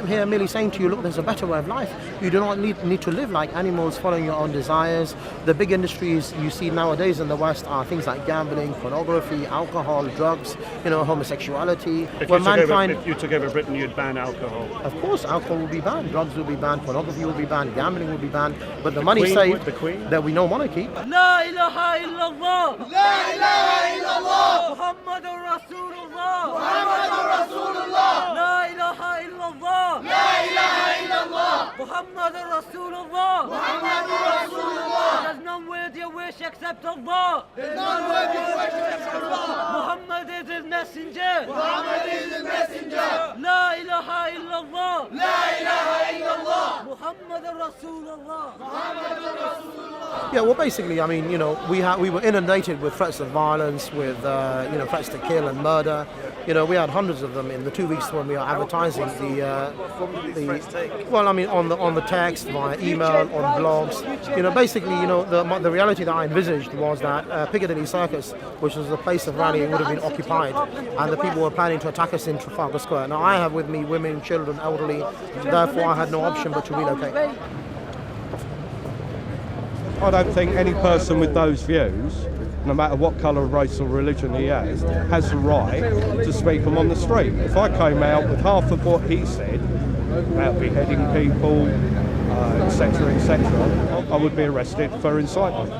here merely saying to you, look, there's a better way of life. You do not need to live like animals, following your own desires. The big industries you see nowadays in the West are things like gambling, pornography, alcohol, drugs, homosexuality. If you took over Britain, you'd ban alcohol. Of course, alcohol will be banned, drugs will be banned, pornography will be banned, gambling will be banned. But the money saved, that we know monarchy. La ilaha illallah. La ilaha illallah. Muhammadur Rasulullah. Muhammadur Rasulullah. La ilaha illallah. La ilaha illallah. Muhammadur Rasulullah. Muhammadur Rasulullah. There's none worthy of worship except Allah. There's none worthy of worship except Allah. Muhammad is his messenger. Muhammad is his messenger. La ilaha illallah. La ilaha illallah. Muhammadur Rasulullah. Muhammadur Rasulullah. Yeah, well, basically, I mean, we were inundated with threats of violence, with threats to kill and murder. We had hundreds of them in the 2 weeks when we were advertising on the text, via email, on blogs. Basically, the reality that I envisaged was that Piccadilly Circus, which was the place of rallying, would have been occupied, and the people were planning to attack us in Trafalgar Square. Now, I have with me women, children, elderly, therefore I had no option but to relocate. I don't think any person with those views, no matter what colour, race or religion he has the right to speak them on the street. If I came out with half of what he said about beheading people, etc., etc., I would be arrested for incitement.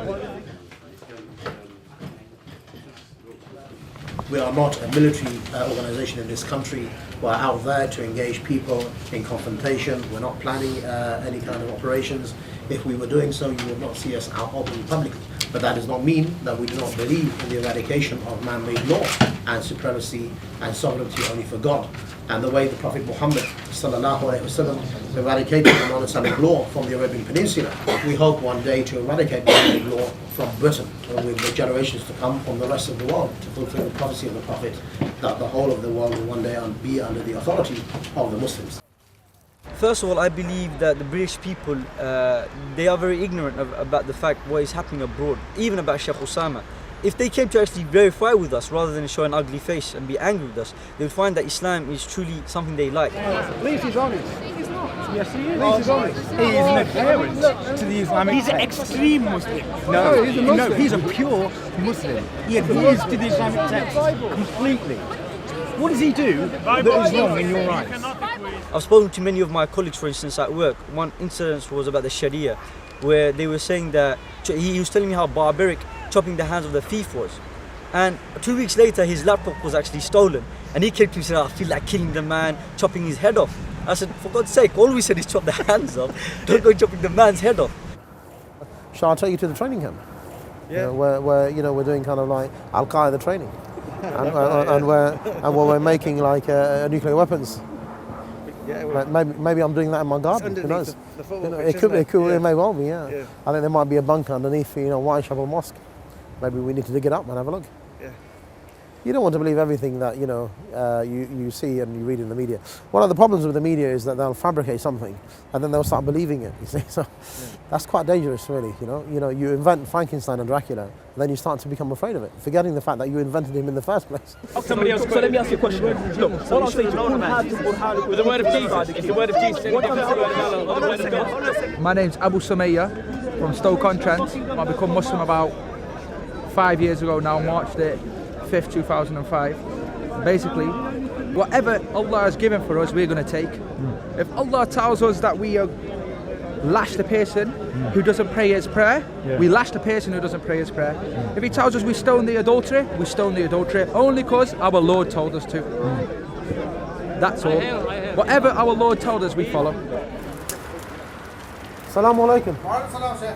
We are not a military organisation in this country. We're out there to engage people in confrontation. We're not planning any kind of operations. If we were doing so, you would not see us out open publicly. But that does not mean that we do not believe in the eradication of man-made law and supremacy and sovereignty only for God. And the way the Prophet Muhammad ﷺ eradicated the non-Islamic law from the Arabian Peninsula, we hope one day to eradicate man-made law from Britain, with the generations to come from the rest of the world, to fulfill the prophecy of the Prophet that the whole of the world will one day be under the authority of the Muslims. First of all, I believe that the British people, they are very ignorant about the fact what is happening abroad, even about Sheikh Osama. If they came to actually verify with us rather than show an ugly face and be angry with us, they would find that Islam is truly something they like. Please, he's honest. He's not. Yes, he is. Please, he's honest. He is an adherent to the Islamic He's text. an extreme Muslim. No, he's a Muslim. no, he's a pure Muslim. He adheres to the Islamic text completely. What does he do that is wrong in your eyes? I've spoken to many of my colleagues, for instance, at work. One incident was about the Sharia, where they were saying that he was telling me how barbaric chopping the hands of the thief was. And 2 weeks later, his laptop was actually stolen. And he came to me and said, I feel like killing the man, chopping his head off. I said, for God's sake, all we said is chop the hands off. Don't go chopping the man's head off. Shall I take you to the training camp? Yeah. Where we're doing kind of like Al-Qaeda training. and we're making like nuclear weapons. Yeah, maybe I'm doing that in my garden. Who knows? It may well be. Yeah. I think there might be a bunker underneath, Whitechapel Mosque. Maybe we need to dig it up and have a look. Yeah. You don't want to believe everything that you see and you read in the media. One of the problems with the media is that they'll fabricate something and then they'll start believing it. You see, so that's quite dangerous, really. You invent Frankenstein and Dracula, and then you start to become afraid of it, forgetting the fact that you invented him in the first place. Somebody else. So let me ask you a question. Look, all I'm saying is, with the word of Jesus, it's the word of Jesus. My name's Abu Sumayya from Stoke-on-Trent. I become Muslim about 5 years ago now, March the 5th, 2005. Basically, whatever Allah has given for us, we're going to take. If Allah tells us that we lash the person who doesn't pray his prayer, we lash the person who doesn't pray his prayer. If he tells us we stone the adulterer, we stone the adulterer, only because our Lord told us to. That's all. Whatever our Lord told us, we follow. Assalamu alaikum.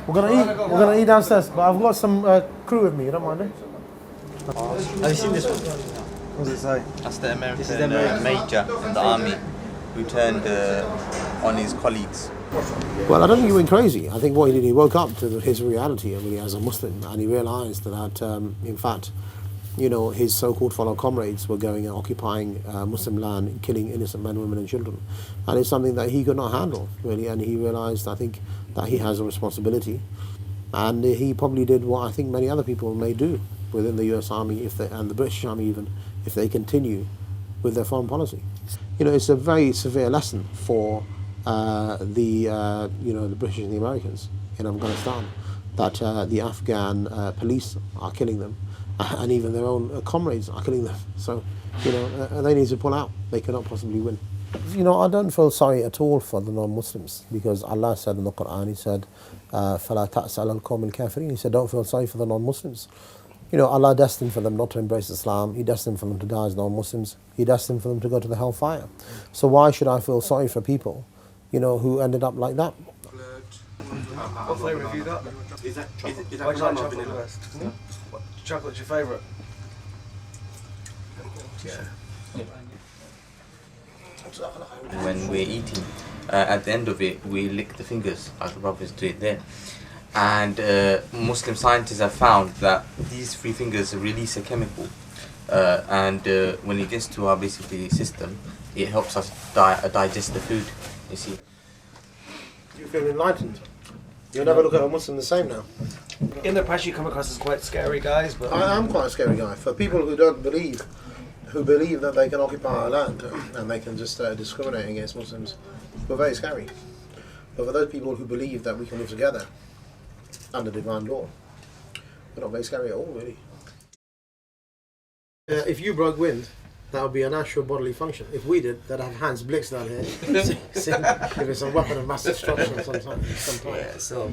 We're gonna eat downstairs, but I've got some crew with me. You don't mind it? Have you seen this one? What does it say? That's the American major in the army who turned on his colleagues. Well, I don't think he went crazy. I think what he did, he woke up to his reality as a Muslim, and he realised that, in fact, his so-called fellow comrades were going and occupying Muslim land, killing innocent men, women and children. And it's something that he could not handle, really, and he realised, I think, that he has a responsibility. And he probably did what I think many other people may do within the US Army, and the British Army even, if they continue with their foreign policy. it's a very severe lesson for the British and the Americans in Afghanistan, that the Afghan police are killing them, and even their own comrades are killing them. So, they need to pull out. They cannot possibly win. I don't feel sorry at all for the non-Muslims, because Allah said in the Quran, He said, فَلَا تَأْسَ عَلَى الْقَوْمِ الْكَافِرِينَ. He said, don't feel sorry for the non-Muslims. Allah destined for them not to embrace Islam. He destined for them to die as non-Muslims. He destined for them to go to the hellfire. So why should I feel sorry for people, who ended up like that? What flavour have you got? Is that chocolate the best? Chocolate's your favourite? When we're eating, at the end of it, we lick the fingers, like the brothers do it there. And Muslim scientists have found that these 3 fingers release a chemical, and when it gets to our basically system, it helps us digest the food. You see. You feel enlightened. You'll never look at a Muslim the same now. In the past, you come across as quite scary guys, but I am quite a scary guy. For people who don't believe, who believe that they can occupy our land and they can just discriminate against Muslims, we're very scary. But for those people who believe that we can live together under divine law, we're not very scary at all, really. If you broke wind, that would be a natural bodily function. If we did, they'd have Hans Blix down here. If it's a weapon of mass destruction sometime. yeah, so.